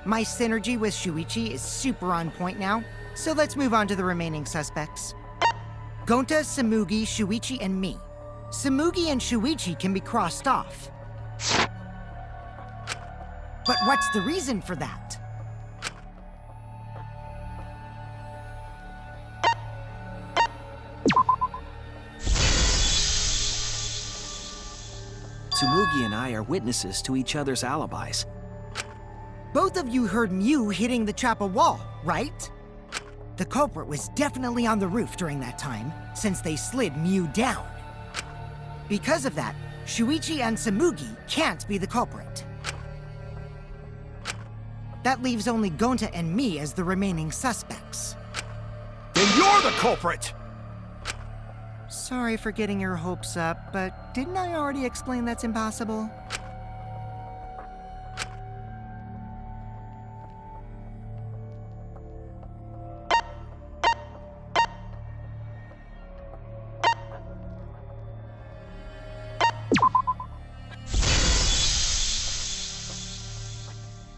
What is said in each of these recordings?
My synergy with Shuichi is super on point now, so let's move on to the remaining suspects. Gonta, Tsumugi, Shuichi, and me. Tsumugi and Shuichi can be crossed off. But what's the reason for that? Tsumugi and I are witnesses to each other's alibis. Both of you heard Mew hitting the chapel wall, right? The culprit was definitely on the roof during that time, since they slid Mew down. Because of that, Shuichi and Tsumugi can't be the culprit. That leaves only Gonta and me as the remaining suspects. Then you're the culprit! Sorry for getting your hopes up, but didn't I already explain that's impossible?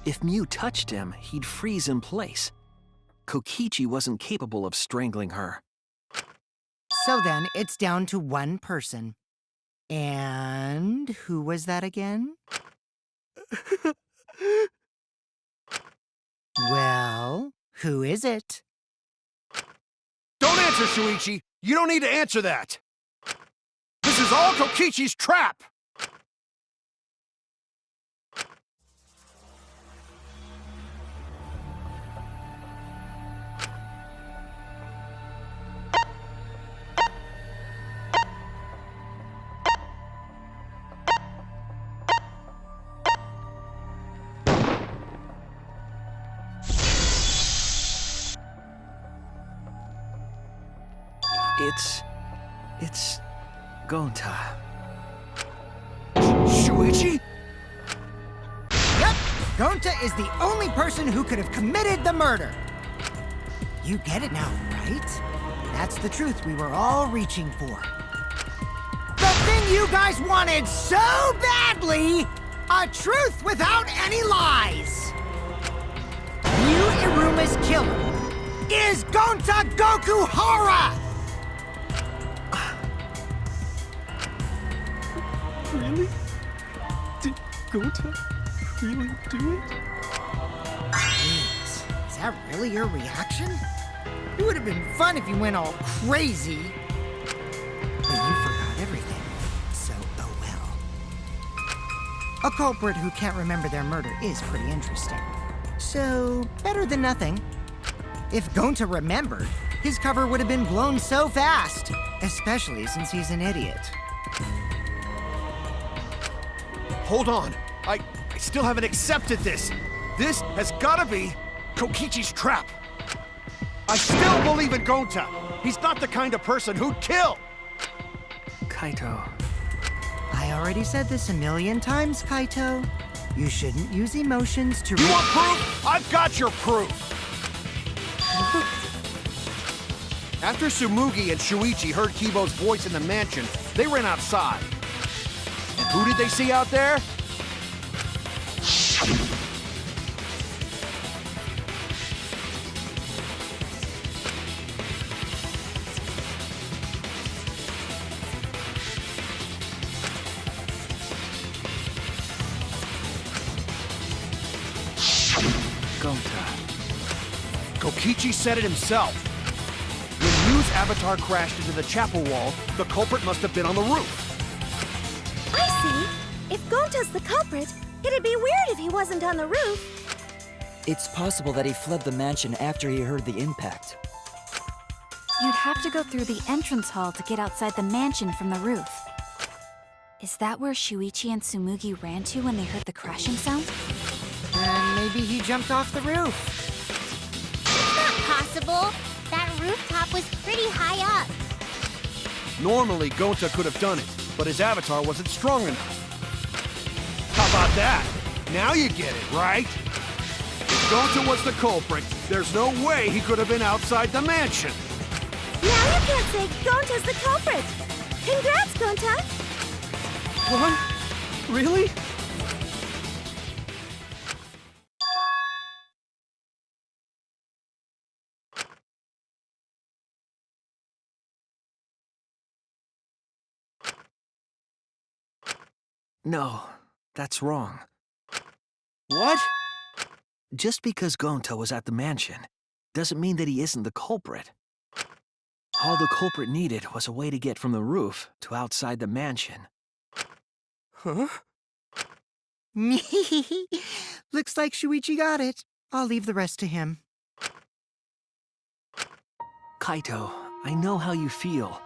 If Mew touched him, he'd freeze in place. Kokichi wasn't capable of strangling her. So then, it's down to one person. And who was that again? Well, who is it? Don't answer, Shuichi! You don't need to answer that! This is all Kokichi's trap! It's Gonta. Shuichi? Yep, Gonta is the only person who could have committed the murder. You get it now, right? That's the truth we were all reaching for. The thing you guys wanted so badly! A truth without any lies! Mew Iruma's killer is Gonta Gokuhara! Really? Did Gonta really do it? Jeez, is that really your reaction? It would have been fun if you went all crazy. But you forgot everything, so oh well. A culprit who can't remember their murder is pretty interesting. So, better than nothing. If Gonta remembered, his cover would have been blown so fast, especially since he's an idiot. Hold on. I still haven't accepted this. This has gotta be Kokichi's trap. I still believe in Gonta. He's not the kind of person who'd kill. Kaito. I already said this a million times, Kaito. You shouldn't use emotions to— You want proof? I've got your proof. After Tsumugi and Shuichi heard Kibo's voice in the mansion, they ran outside. And who did they see out there? Gonta. Kokichi said it himself. When Mew's avatar crashed into the chapel wall, the culprit must have been on the roof. I see. If Gonta's the culprit, it'd be weird if he wasn't on the roof. It's possible that he fled the mansion after he heard the impact. You'd have to go through the entrance hall to get outside the mansion from the roof. Is that where Shuichi and Tsumugi ran to when they heard the crashing sound? And maybe he jumped off the roof. It's not possible. That rooftop was pretty high up. Normally, Gonta could have done it, but his avatar wasn't strong enough. How about that? Now you get it, right? If Gonta was the culprit, there's no way he could have been outside the mansion. Now you can't say Gonta's the culprit. Congrats, Gonta. What? Really? No, that's wrong. What? Just because Gonta was at the mansion doesn't mean that he isn't the culprit. All the culprit needed was a way to get from the roof to outside the mansion. Huh? Looks like Shuichi got it. I'll leave the rest to him. Kaito, I know how you feel.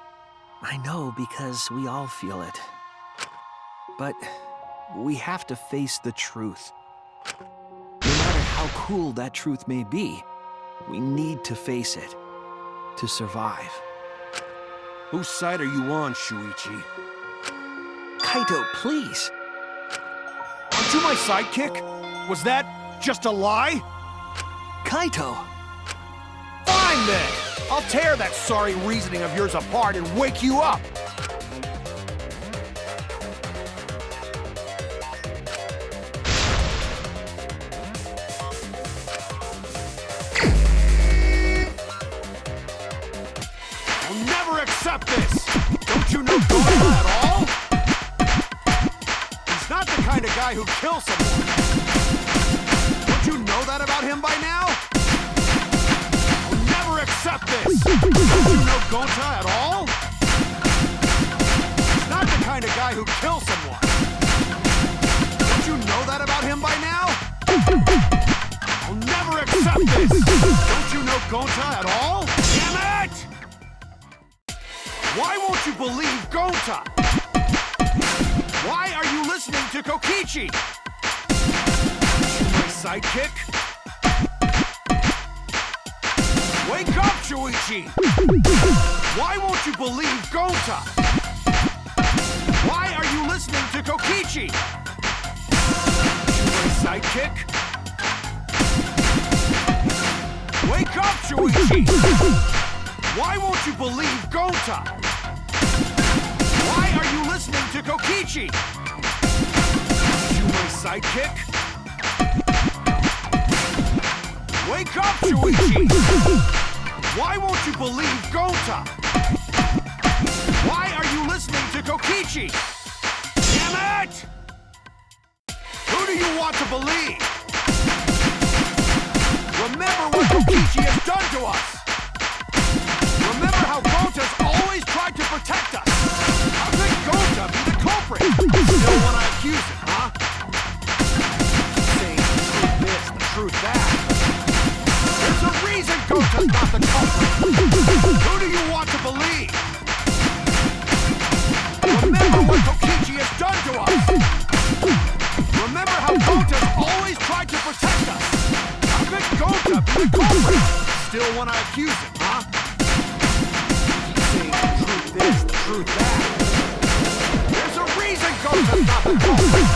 I know because we all feel it. But we have to face the truth. No matter how cruel that truth may be, we need to face it to survive. Whose side are you on, Shuichi? Kaito, please. Aren't you my sidekick? Was that just a lie? Kaito! Fine then! I'll tear that sorry reasoning of yours apart and wake you up! I'll never accept this! Don't you know Gonta at all? He's not the kind of guy who kills someone. Don't you know that about him by now? I'll never accept this! Don't you know Gonta at all? He's not the kind of guy who kills someone. Don't you know that about him by now? I'll never accept this! Don't you know Gonta at all? Damn it! Why won't you believe Gonta? Why are you listening to Kokichi? My sidekick? Wake up, Shuichi! Why won't you believe Gonta? Why are you listening to Kokichi? My sidekick? Wake up, Shuichi! Why won't you believe Gonta? Why are you listening to Kokichi? You my sidekick? Wake up, Shuichi! Why won't you believe Gonta? Why are you listening to Kokichi? Damn it! Who do you want to believe? Remember what Kokichi has done to us! Remember how Gonta's always tried to protect us! How could Gonta be the culprit? Still want to accuse him, huh? Saying the truth this, the truth that. There's a reason Gonta's not the culprit! Who do you want to believe? Remember what Kokichi has done to us! Remember how Gonta's always tried to protect us! How could Gonta be the culprit? Still want to accuse him, huh? This, the truth that. There's a reason Gonta's not the culprit.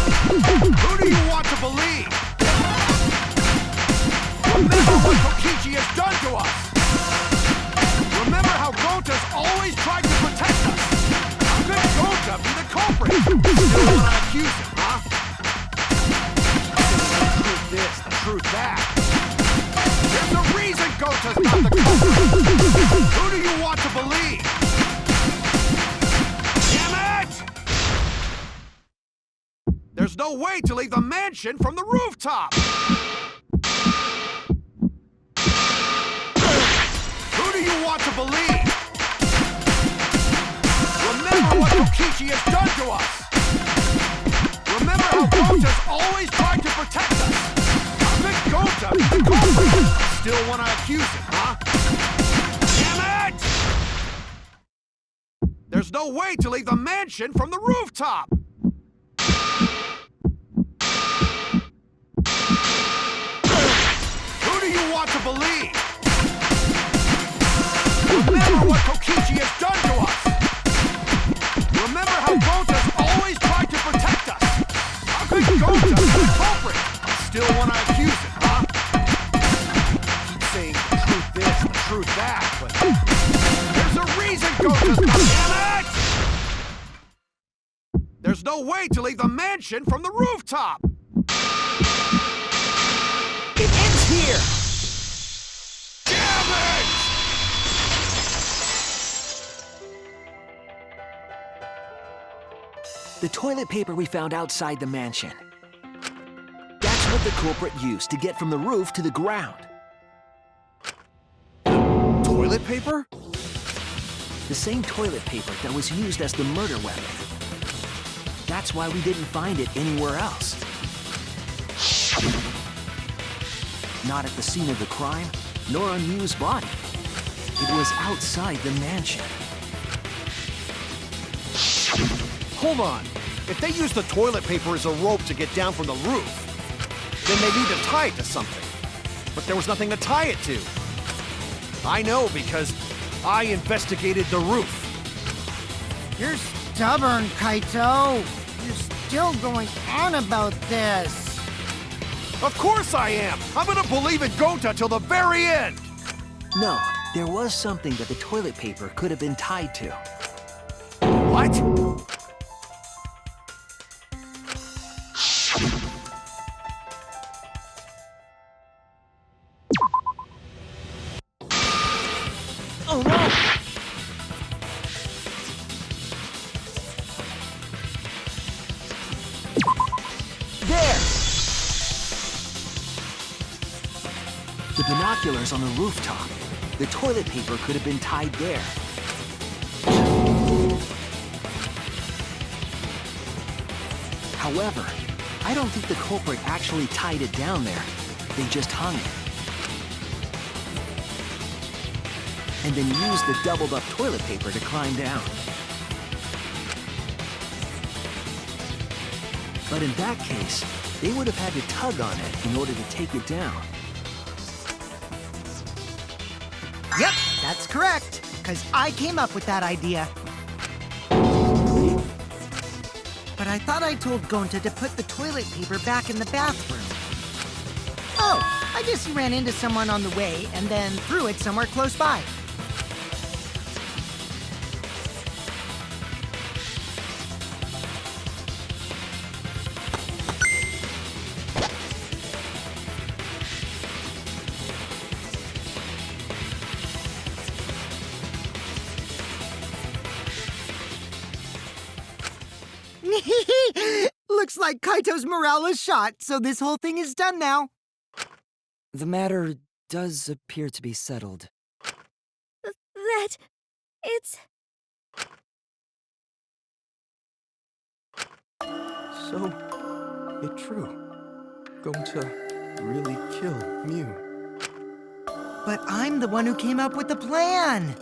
Who do you want to believe? Remember what Kokichi has done to us. Remember how Gonta's always tried to protect us. How could Gonta be the culprit? Still want to accuse him, huh? The truth this, the truth that. There's a reason Gonta's not the culprit. Who do you want to believe? There's no way to leave the mansion from the rooftop! Who do you want to believe? Remember what Kokichi has done to us! Remember how Gonta's always tried to protect us! How could Gonta be the culprit? Still want to accuse him, huh? Damn it! There's no way to leave the mansion from the rooftop! Who do you want to believe? Remember what Kokichi has done to us! Remember how Gonta's always tried to protect us! How could Gonta be the culprit? Still want to accuse him, huh? Keep saying the truth this, the truth that, but there's a reason Gonta's not. Damn it! There's no way to leave the mansion from the rooftop! It ends here! Damn it! The The toilet paper we found outside the mansion. That's what the culprit used to get from the roof to the ground. Toilet paper? The same toilet paper that was used as the murder weapon. That's why we didn't find it anywhere else. Not at the scene of the crime, nor on Yu's body. It was outside the mansion. Hold on. If they used the toilet paper as a rope to get down from the roof, then they need to tie it to something. But there was nothing to tie it to. I know because I investigated the roof. You're stubborn, Kaito. You're still going on about this. Of course I am! I'm gonna believe in Gonta till the very end! No, there was something that the toilet paper could have been tied to. What? Oh no! There! The binoculars on the rooftop. The toilet paper could have been tied there. However, I don't think the culprit actually tied it down there. They just hung it. And then used the doubled-up toilet paper to climb down. But in that case, they would have had to tug on it in order to take it down. Yep, that's correct. Because I came up with that idea. But I thought I told Gonta to put the toilet paper back in the bathroom. Oh, I guess he ran into someone on the way and then threw it somewhere close by. Looks like Kaito's morale is shot, so this whole thing is done now. The matter does appear to be settled. That... it's... So, it's true. Gonta really killed Mew. But I'm the one who came up with the plan.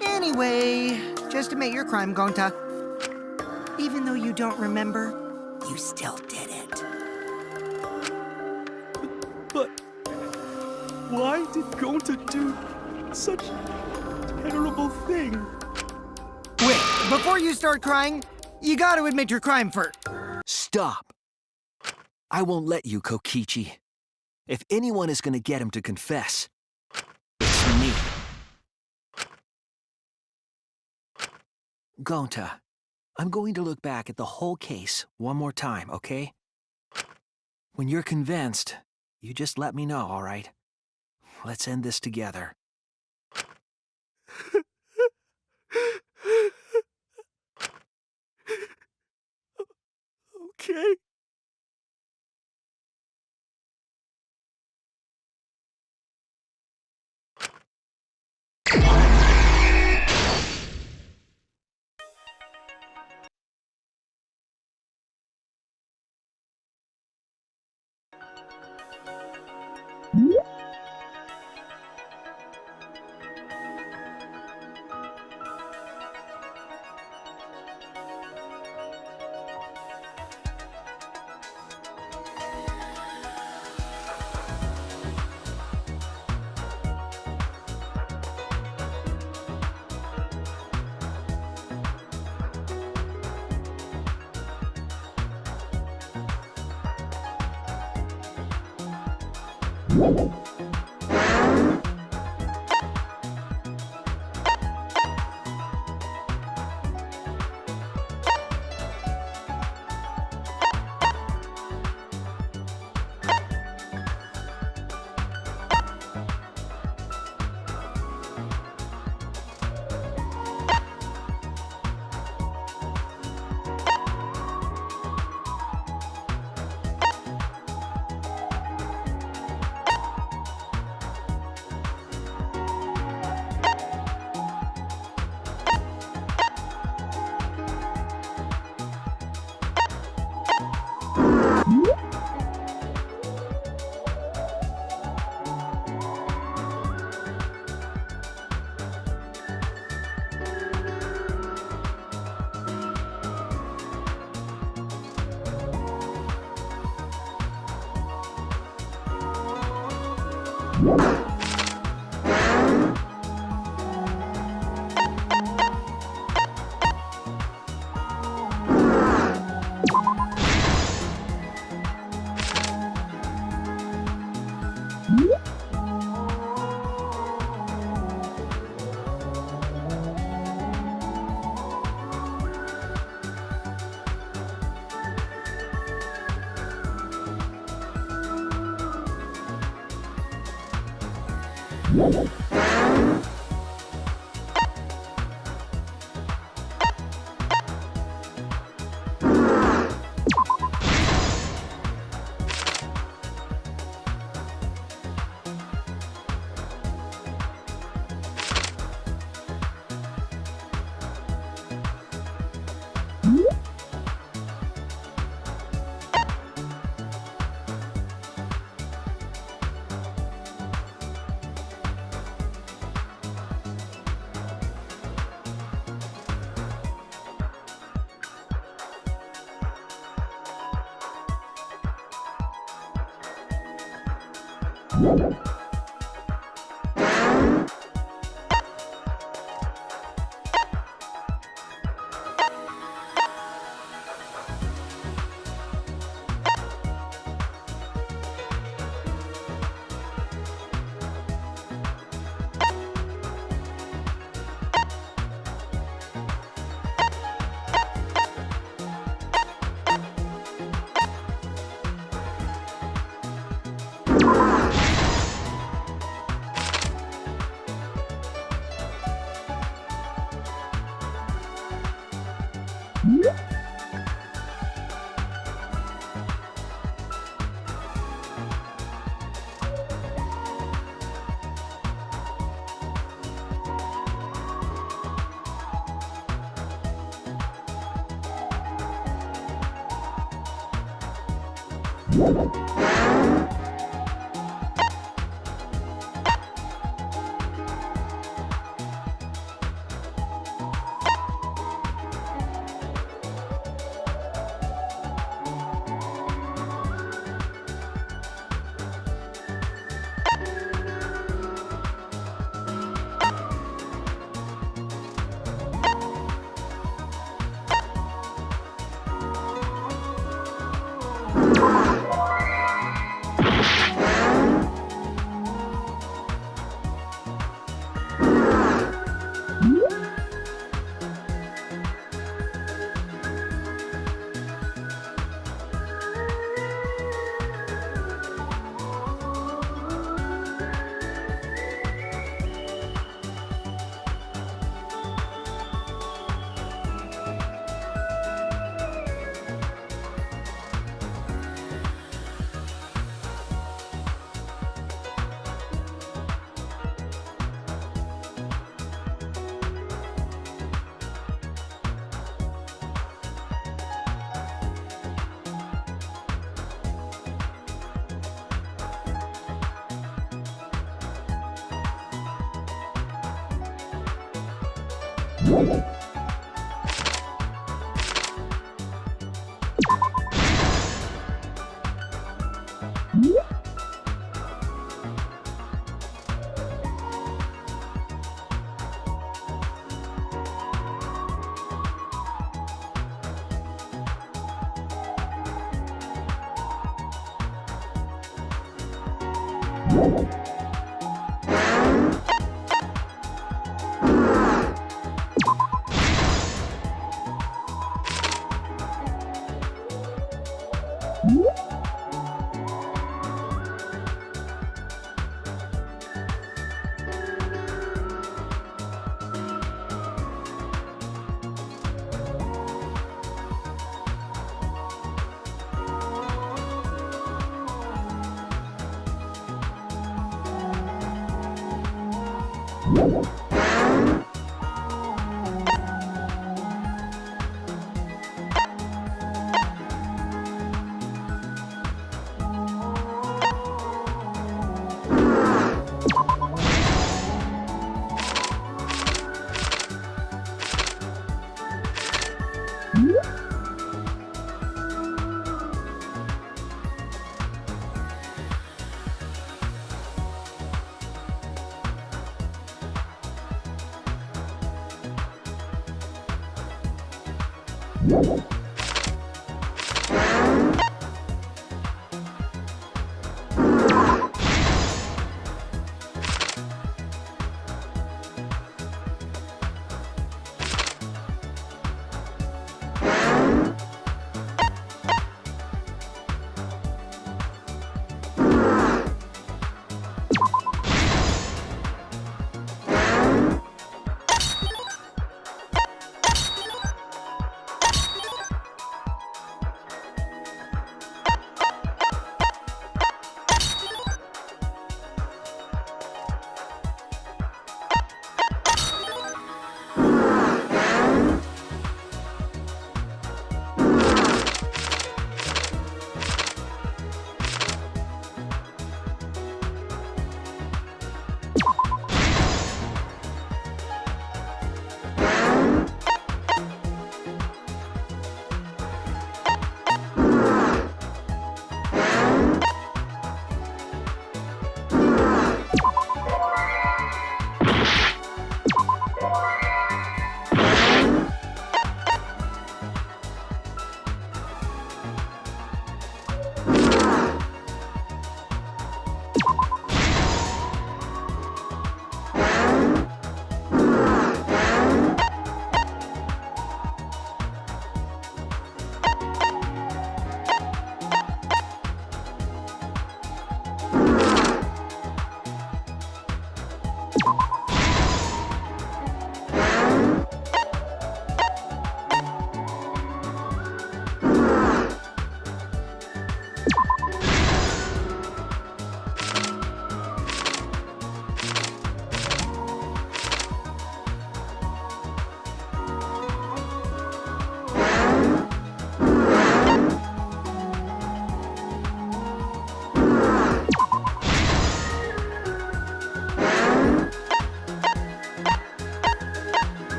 Anyway, just admit your crime, Gonta. Even though you don't remember, you still did it. But why did Gonta do such a terrible thing? Wait, before you start crying, you gotta admit your crime first. Stop! I won't let you, Kokichi. If anyone is gonna get him to confess, it's me. Gonta, I'm going to look back at the whole case one more time, okay? When you're convinced, you just let me know, all right? Let's end this together. Okay.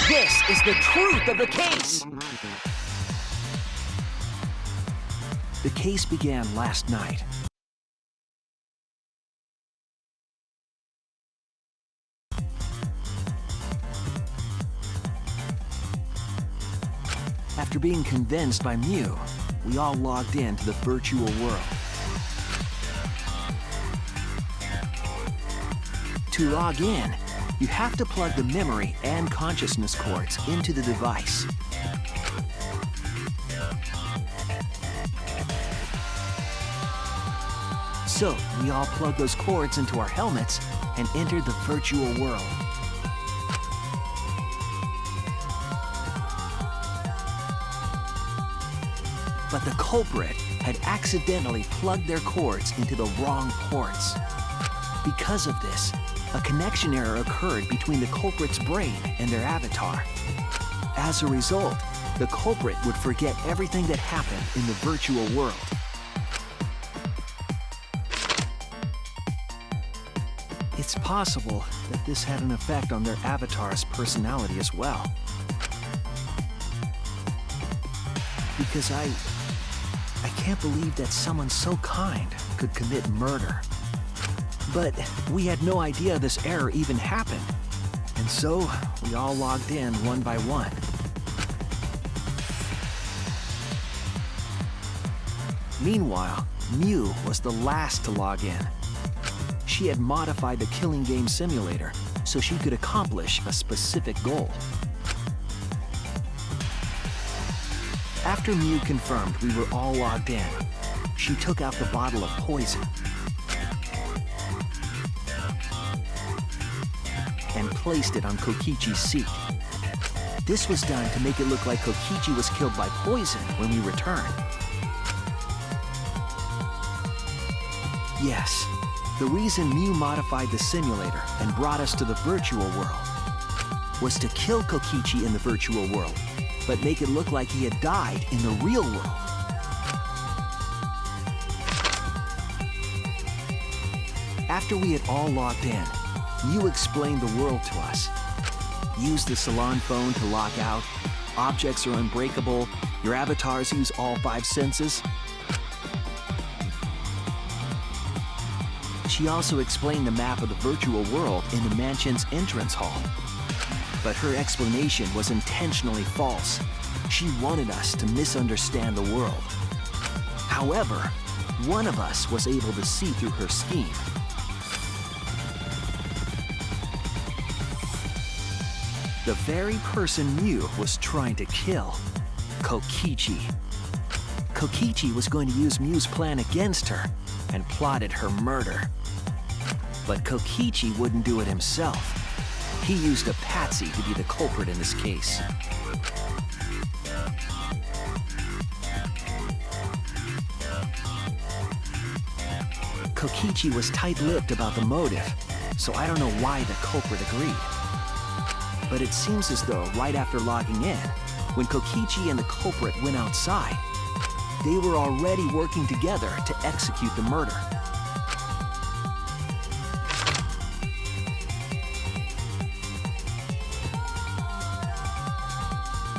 This is the truth of the case! The case began last night. After being convinced by Mew, we all logged into the virtual world. To log in, you have to plug the memory and consciousness cords into the device. So, we all plugged those cords into our helmets and entered the virtual world. But the culprit had accidentally plugged their cords into the wrong ports. Because of this, a connection error occurred between the culprit's brain and their avatar. As a result, the culprit would forget everything that happened in the virtual world. It's possible that this had an effect on their avatar's personality as well. Because I can't believe that someone so kind could commit murder. But we had no idea this error even happened. And so, we all logged in one by one. Meanwhile, Mew was the last to log in. She had modified the killing game simulator so she could accomplish a specific goal. After Mew confirmed we were all logged in, she took out the bottle of poison and placed it on Kokichi's seat. This was done to make it look like Kokichi was killed by poison when we returned. Yes, the reason Mew modified the simulator and brought us to the virtual world was to kill Kokichi in the virtual world, but make it look like he had died in the real world. After we had all logged in, Mew explained the world to us. Use the salon phone to log out. Objects are unbreakable. Your avatars use all 5 senses. She also explained the map of the virtual world in the mansion's entrance hall. But her explanation was intentionally false. She wanted us to misunderstand the world. However, one of us was able to see through her scheme. The very person Mew was trying to kill, Kokichi. Kokichi was going to use Mew's plan against her and plotted her murder. But Kokichi wouldn't do it himself. He used a patsy to be the culprit in this case. Kokichi was tight-lipped about the motive, so I don't know why the culprit agreed. But it seems as though right after logging in, when Kokichi and the culprit went outside, they were already working together to execute the murder.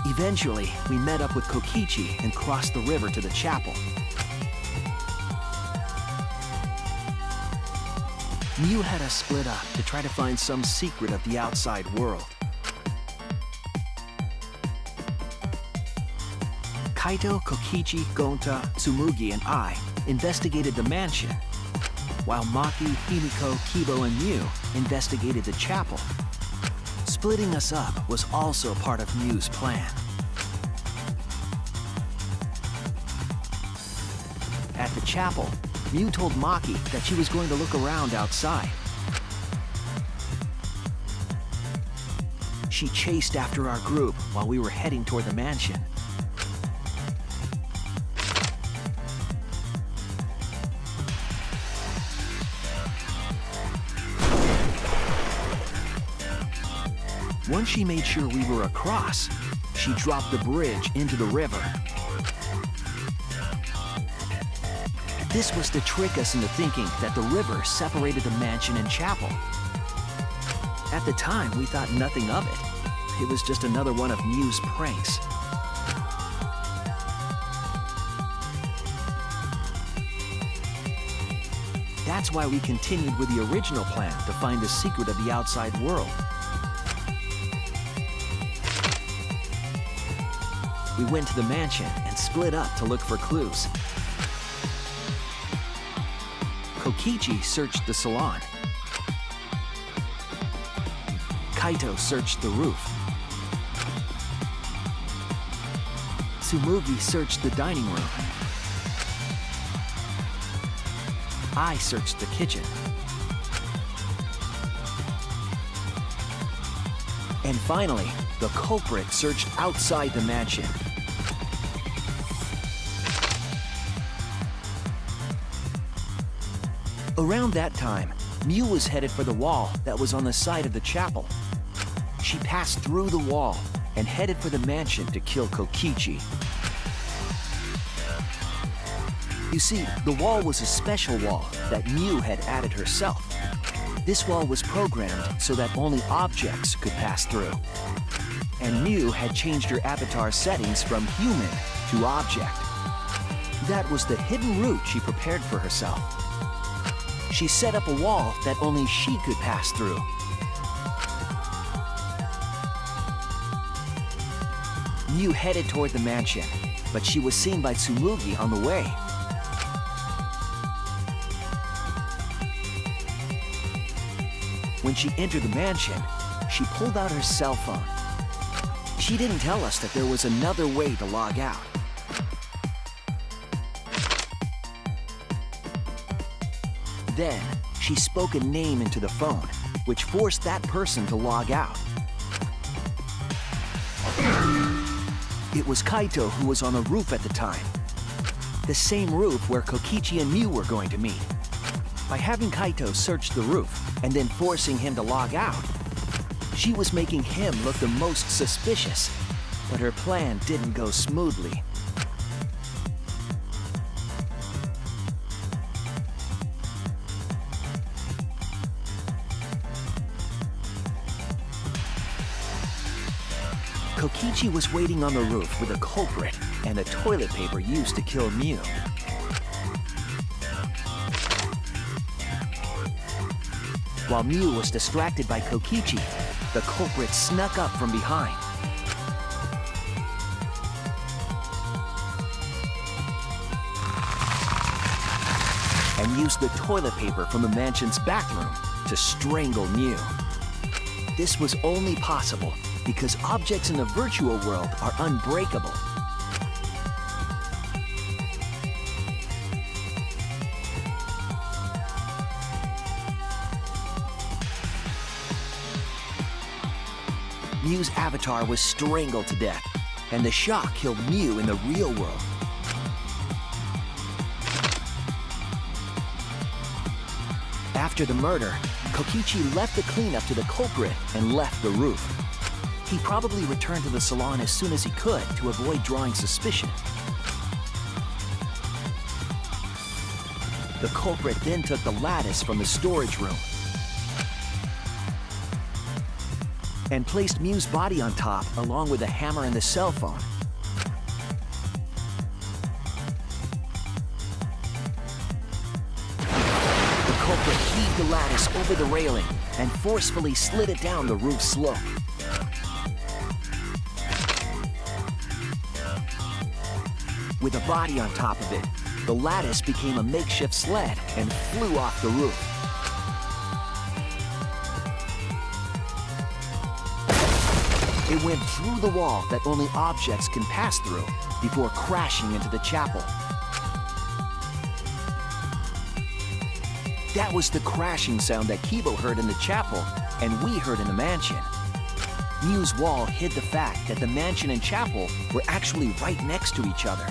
Eventually, we met up with Kokichi and crossed the river to the chapel. Mew had us split up to try to find some secret of the outside world. Kaito, Kokichi, Gonta, Tsumugi, and I investigated the mansion, while Maki, Himiko, Kibo, and Mew investigated the chapel. Splitting us up was also part of Mew's plan. At the chapel, Mew told Maki that she was going to look around outside. She chased after our group while we were heading toward the mansion. Once she made sure we were across, she dropped the bridge into the river. This was to trick us into thinking that the river separated the mansion and chapel. At the time, we thought nothing of it. It was just another one of Mew's pranks. That's why we continued with the original plan to find the secret of the outside world. We went to the mansion and split up to look for clues. Kokichi searched the salon. Kaito searched the roof. Tsumugi searched the dining room. I searched the kitchen. And finally, the culprit searched outside the mansion. Around that time, Mew was headed for the wall that was on the side of the chapel. She passed through the wall and headed for the mansion to kill Kokichi. You see, the wall was a special wall that Mew had added herself. This wall was programmed so that only objects could pass through. And Mew had changed her avatar settings from human to object. That was the hidden route she prepared for herself. She set up a wall that only she could pass through. Mew headed toward the mansion, but she was seen by Tsumugi on the way. When she entered the mansion, she pulled out her cell phone. She didn't tell us that there was another way to log out. Then, she spoke a name into the phone, which forced that person to log out. It was Kaito who was on the roof at the time. The same roof where Kokichi and Mew were going to meet. By having Kaito search the roof and then forcing him to log out, she was making him look the most suspicious. But her plan didn't go smoothly. Kokichi was waiting on the roof with a culprit and the toilet paper used to kill Mew. While Mew was distracted by Kokichi, the culprit snuck up from behind. And used the toilet paper from the mansion's bathroom to strangle Mew. This was only possible because objects in the virtual world are unbreakable. Mew's avatar was strangled to death, and the shock killed Mew in the real world. After the murder, Kokichi left the cleanup to the culprit and left the roof. He probably returned to the salon as soon as he could to avoid drawing suspicion. The culprit then took the lattice from the storage room and placed Mew's body on top along with the hammer and the cell phone. The culprit heaved the lattice over the railing and forcefully slid it down the roof slope. With a body on top of it, the lattice became a makeshift sled and flew off the roof. It went through the wall that only objects can pass through before crashing into the chapel. That was the crashing sound that Kibo heard in the chapel and we heard in the mansion. Mew's wall hid the fact that the mansion and chapel were actually right next to each other.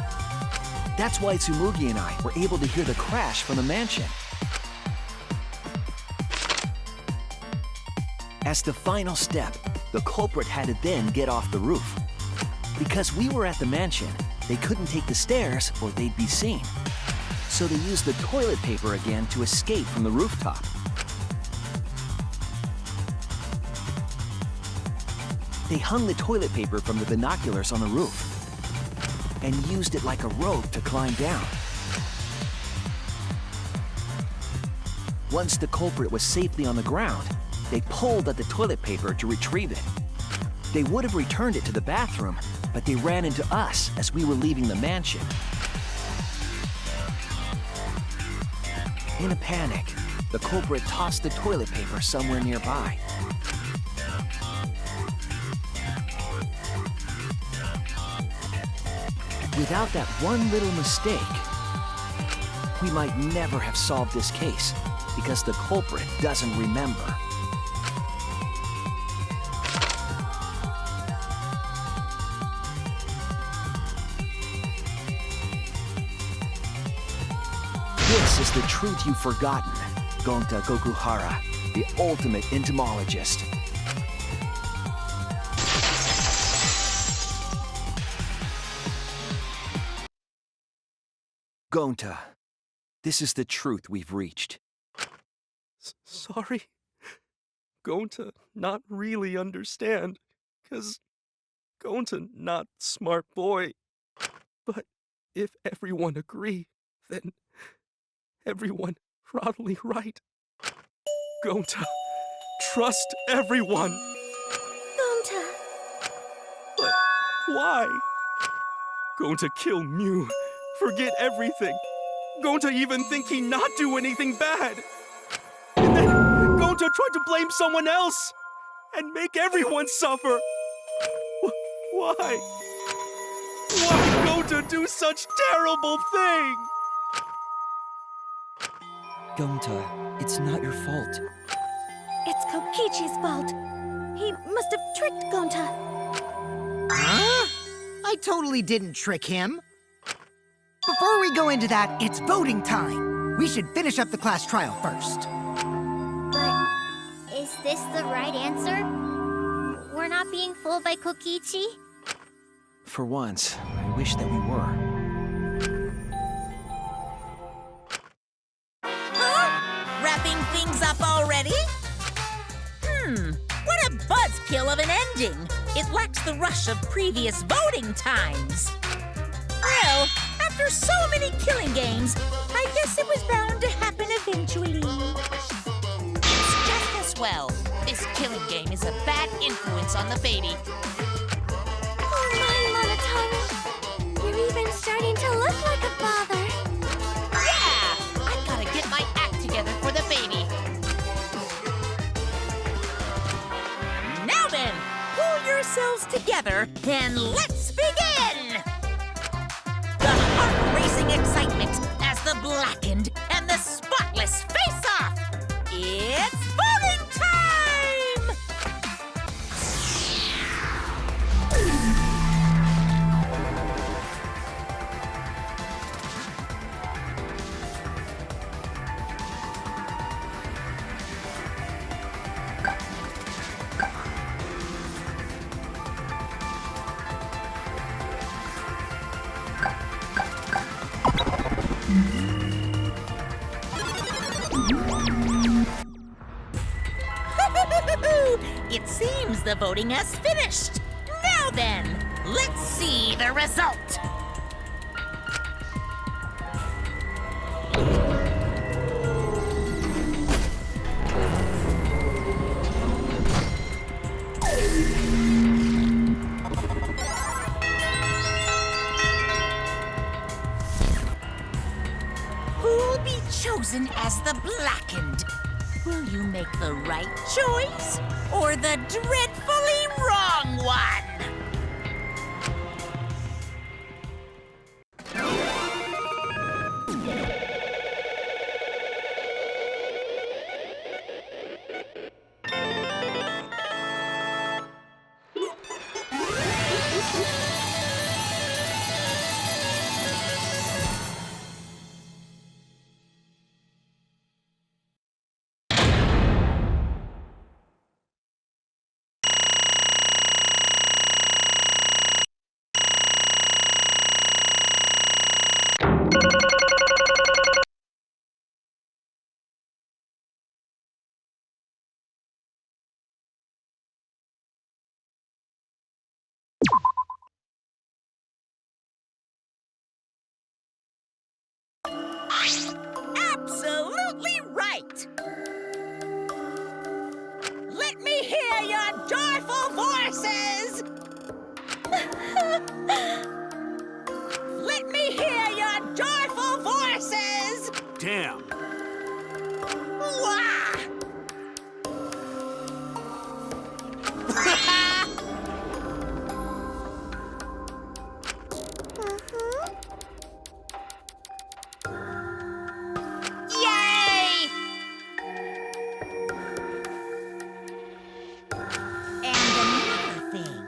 That's why Tsumugi and I were able to hear the crash from the mansion. As the final step, the culprit had to then get off the roof. Because we were at the mansion, they couldn't take the stairs or they'd be seen. So they used the toilet paper again to escape from the rooftop. They hung the toilet paper from the binoculars on the roof and used it like a rope to climb down. Once the culprit was safely on the ground, they pulled at the toilet paper to retrieve it. They would have returned it to the bathroom, but they ran into us as we were leaving the mansion. In a panic, the culprit tossed the toilet paper somewhere nearby. Without that one little mistake, we might never have solved this case because the culprit doesn't remember. This is the truth you've forgotten, Gonta Gokuhara, the ultimate entomologist. Gonta, this is the truth we've reached. Sorry. Gonta not really understand, 'cause Gonta not smart boy. But if everyone agree, then everyone probably right. Gonta, trust everyone. Gonta. But why? Gonta kill Mew. Forget everything. Gonta even think he not do anything bad. And then Gonta tried to blame someone else and make everyone suffer. Why? Why Gonta do such terrible thing? Gonta, it's not your fault. It's Kokichi's fault. He must have tricked Gonta. Huh? I totally didn't trick him. Before we go into that, it's voting time. We should finish up the class trial first. But is this the right answer? We're not being fooled by Kokichi? For once, I wish that we were. Huh? Wrapping things up already? What a buzzkill of an ending! It lacks the rush of previous voting times. Well, after so many killing games, I guess it was bound to happen eventually. It's just as well. This killing game is a bad influence on the baby. Oh my, Monotaro. You're even starting to look like a father. Yeah! I've gotta get my act together for the baby. Now then, pull yourselves together and let's begin! The heart-racing excitement as the blackened and the spotless face off! It's voting time! It seems the voting has finished. Now then, let's see the result. Who'll be chosen as the blackened? Will you make the right choice or the dreadfully wrong one? Absolutely right! Let me hear your joyful voices! Let me hear your joyful voices! Damn. Wah! Yay! And another thing.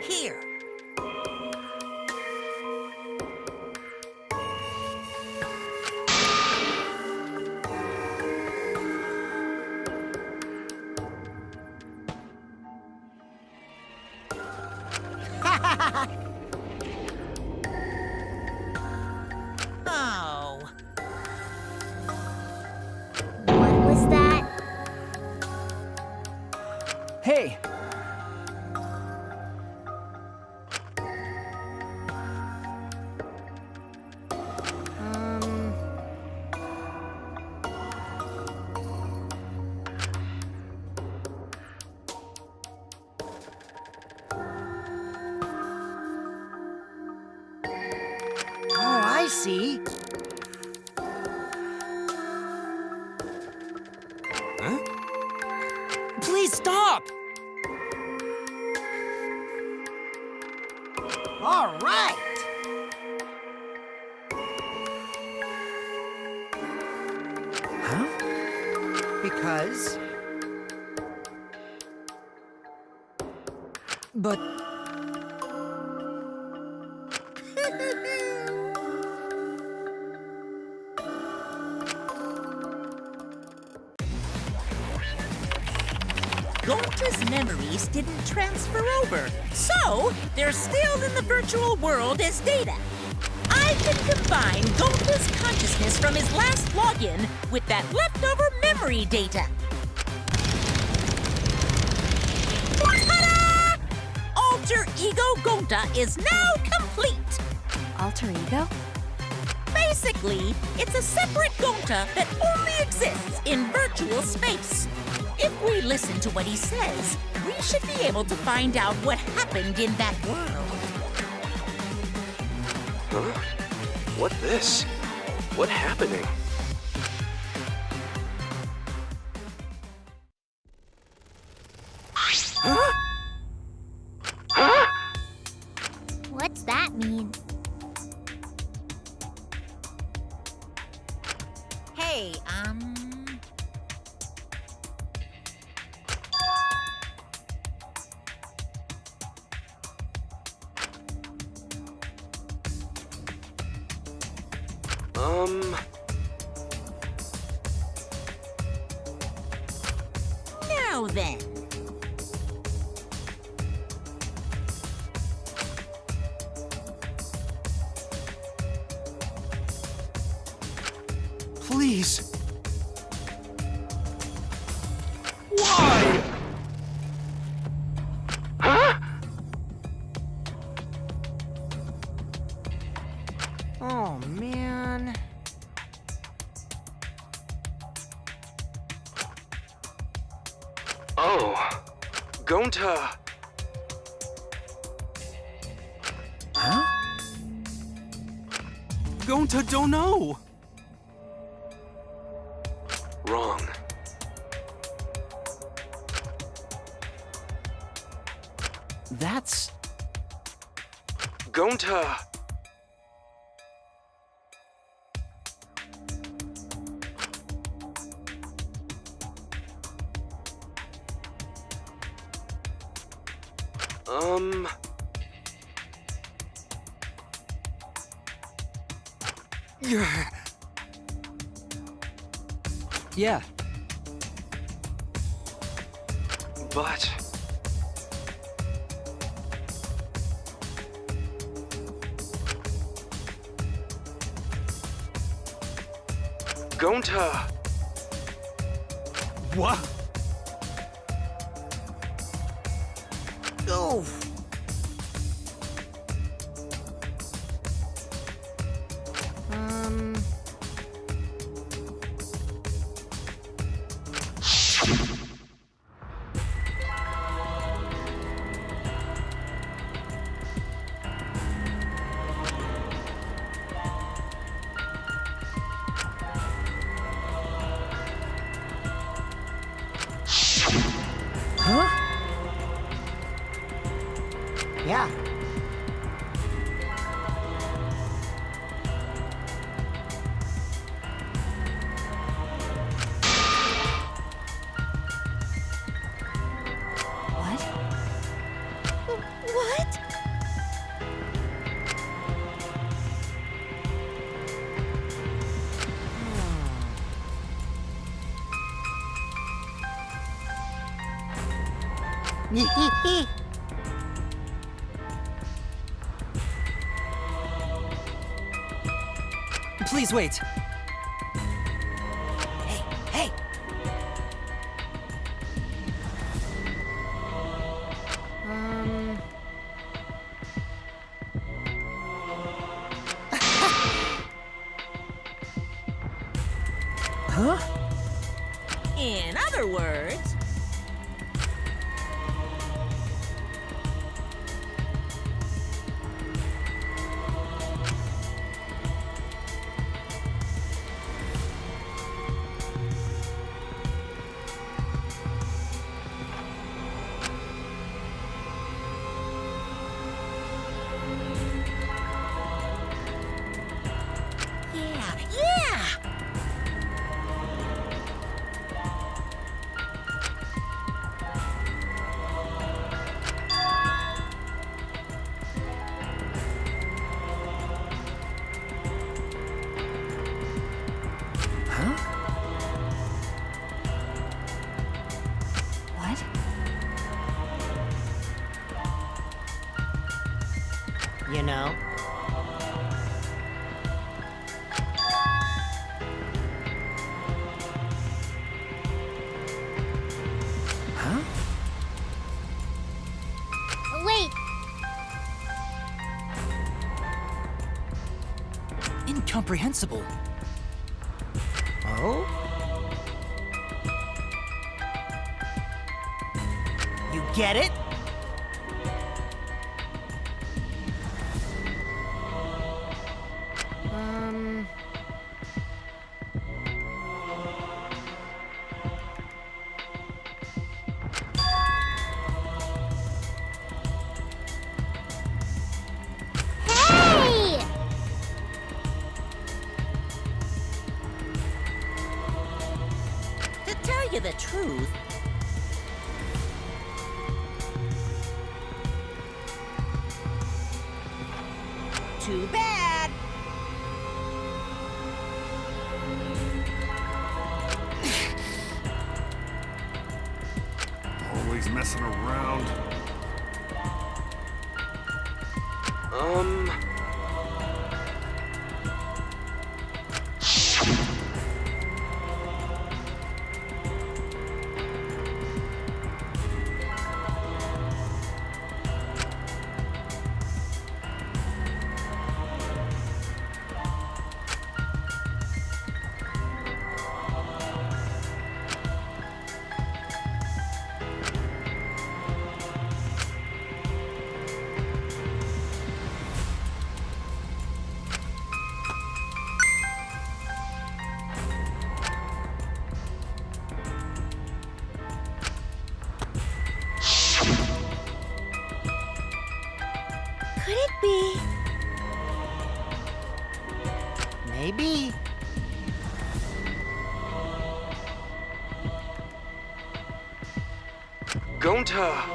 Here. Oh. What was that? Hey! Oh, I see. Please stop! All right. Huh? Because But Gonta's memories didn't transfer over, so they're still in the virtual world as data. I can combine Gonta's consciousness from his last login with that leftover memory data. Ta-da! Alter Ego Gonta is now complete. Alter ego? Basically, it's a separate Gonta that only exists in virtual space. If we listen to what he says, we should be able to find out what happened in that world. Huh? What this? What happening? What's that mean? Hey, Now then. Please. Why? Huh? Oh, man. Oh, Gonta. Huh? Gonta don't know. Wrong. That's... Gonta. Yeah. But... Gonta. What? Oof. Huh? Yeah. What? What? Please wait. Hey, hey! Huh? In other words, yeah! incomprehensible. Oh? You get it? Hey! To tell you the truth, too bad. Always messing around. Could it be? Maybe. Gonta!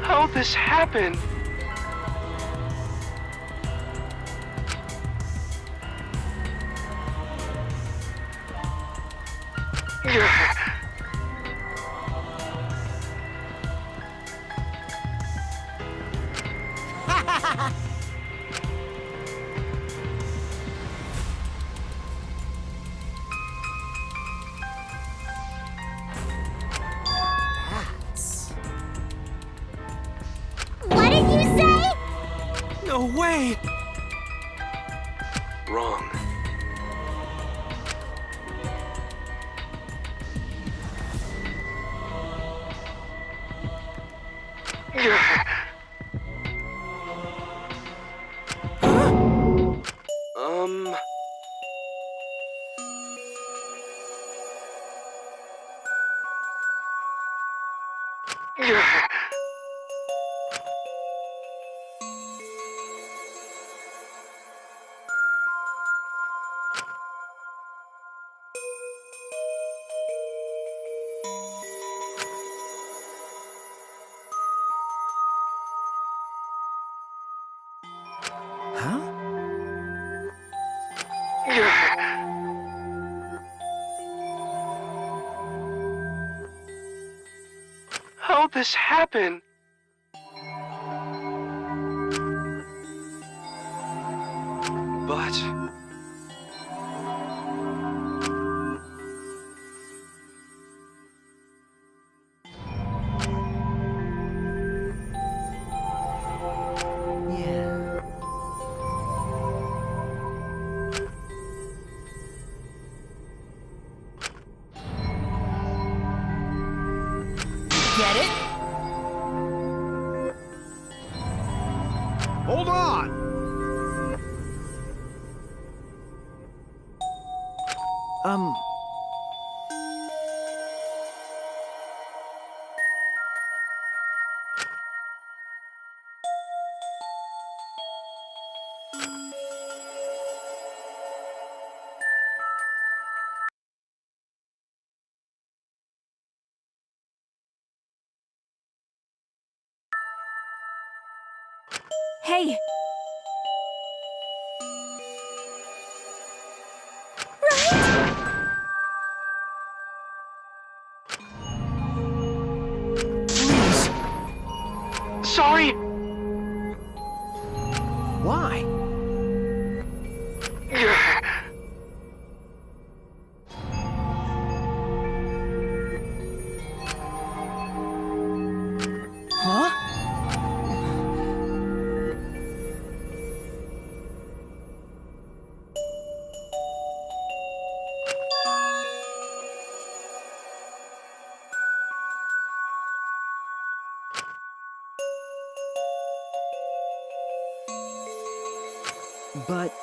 How'd this happen? What did you say? No way! Wrong. Um... Huh? How'd this happen? But... Yeah. Get it? Hold on! Um, Hey! Please. Sorry. Why? Huh? But...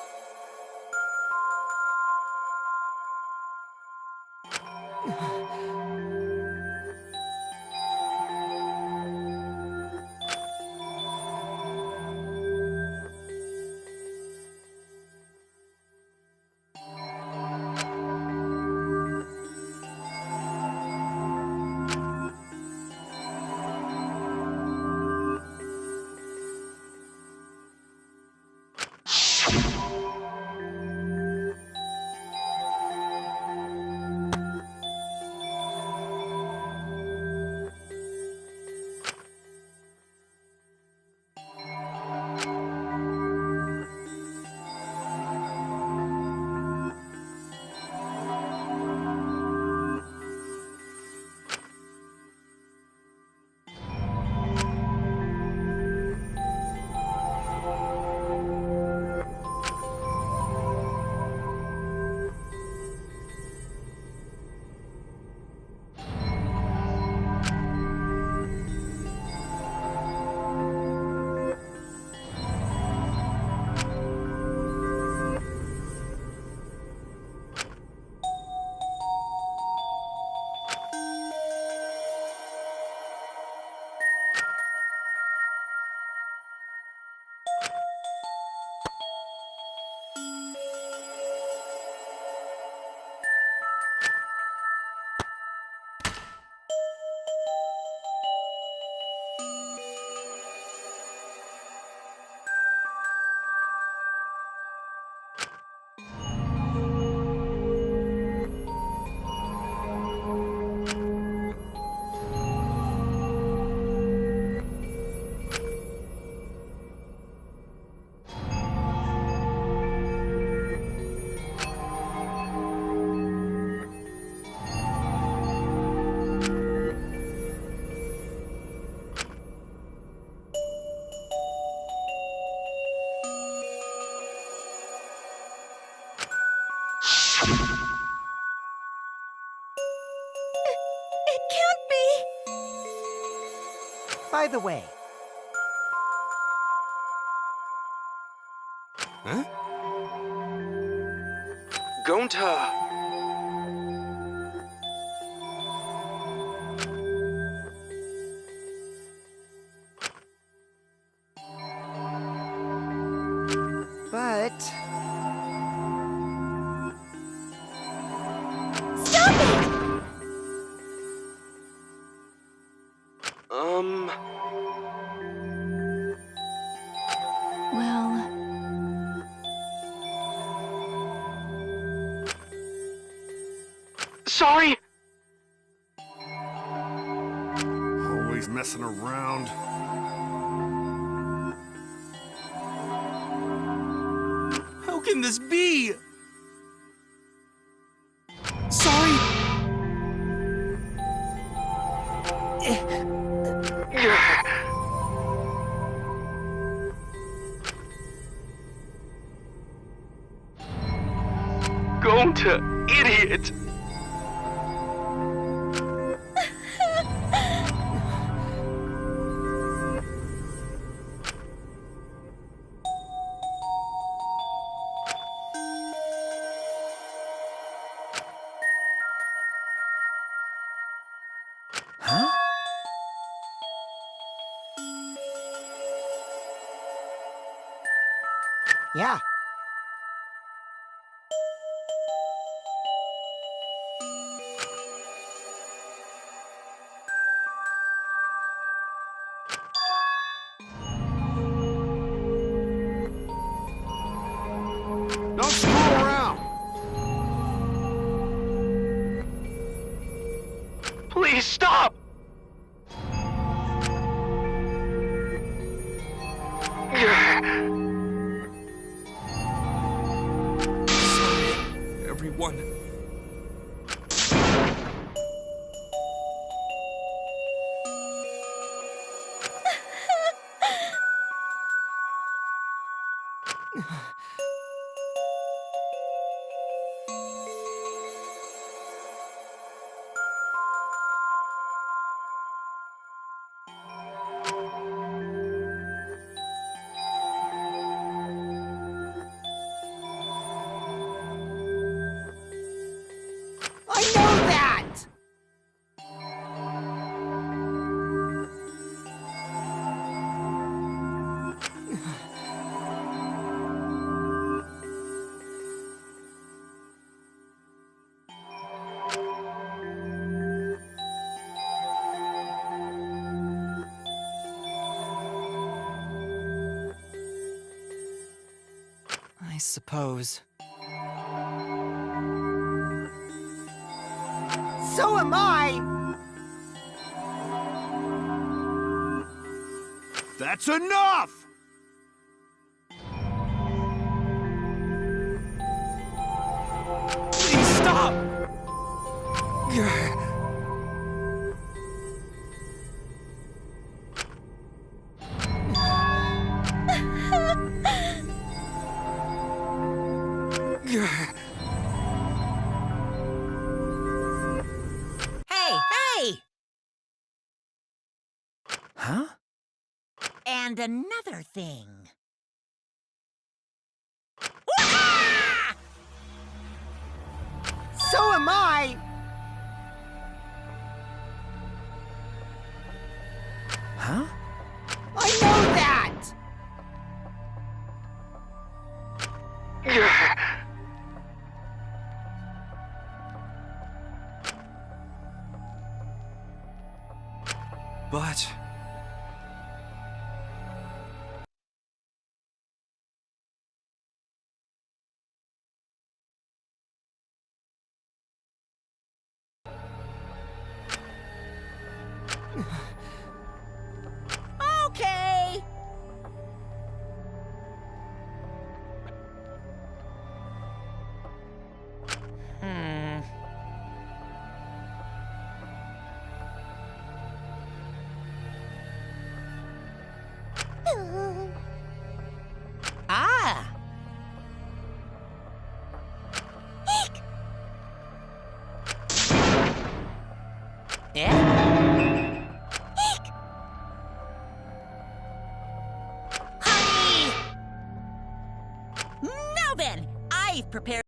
It can't be! By the way, Huh? Gonta! but... Stop it! Well... Sorry. Always messing around. How can this be? Sorry. Gonta, idiot! Huh? Yeah. everyone. I know that! I suppose. So am I! That's enough! Please stop! Hey, hey! Huh? And another thing. Wah! So am I! Huh? I know that! But... Okay. Ah. Eek. Eh? Eek. Honey! Now then, I've prepared